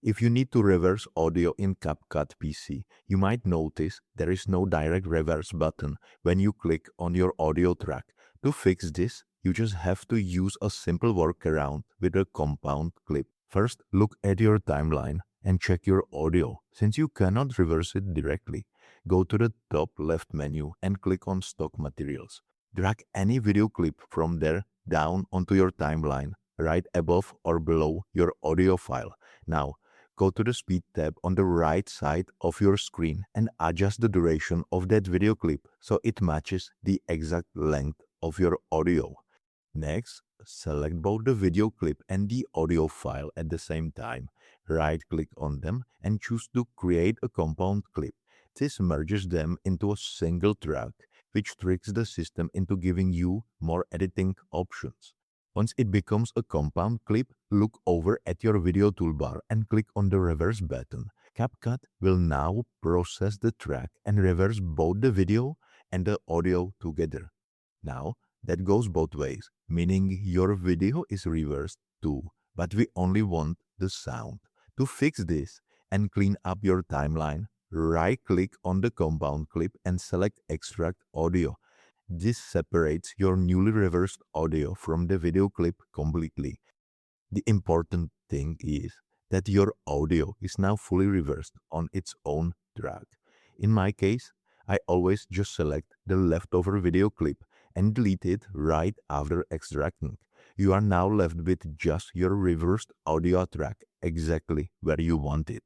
If you need to reverse audio in CapCut PC, you might notice there is no direct reverse button when you click on your audio track. To fix this, you just have to use a simple workaround with a compound clip. First, look at your timeline and check your audio. Since you cannot reverse it directly, go to the top left menu and click on Stock Materials. Drag any video clip from there down onto your timeline, right above or below your audio file. Now, go to the Speed tab on the right side of your screen and adjust the duration of that video clip so it matches the exact length of your audio. Next, select both the video clip and the audio file at the same time. Right-click on them and choose to create a compound clip. This merges them into a single track, which tricks the system into giving you more editing options. Once it becomes a compound clip, look over at your video toolbar and click on the reverse button. CapCut will now process the track and reverse both the video and the audio together. Now, that goes both ways, meaning your video is reversed too, but we only want the sound. To fix this and clean up your timeline, right-click on the compound clip and select Extract Audio. This separates your newly reversed audio from the video clip completely. The important thing is that your audio is now fully reversed on its own track. In my case, I always just select the leftover video clip and delete it right after extracting. You are now left with just your reversed audio track exactly where you want it.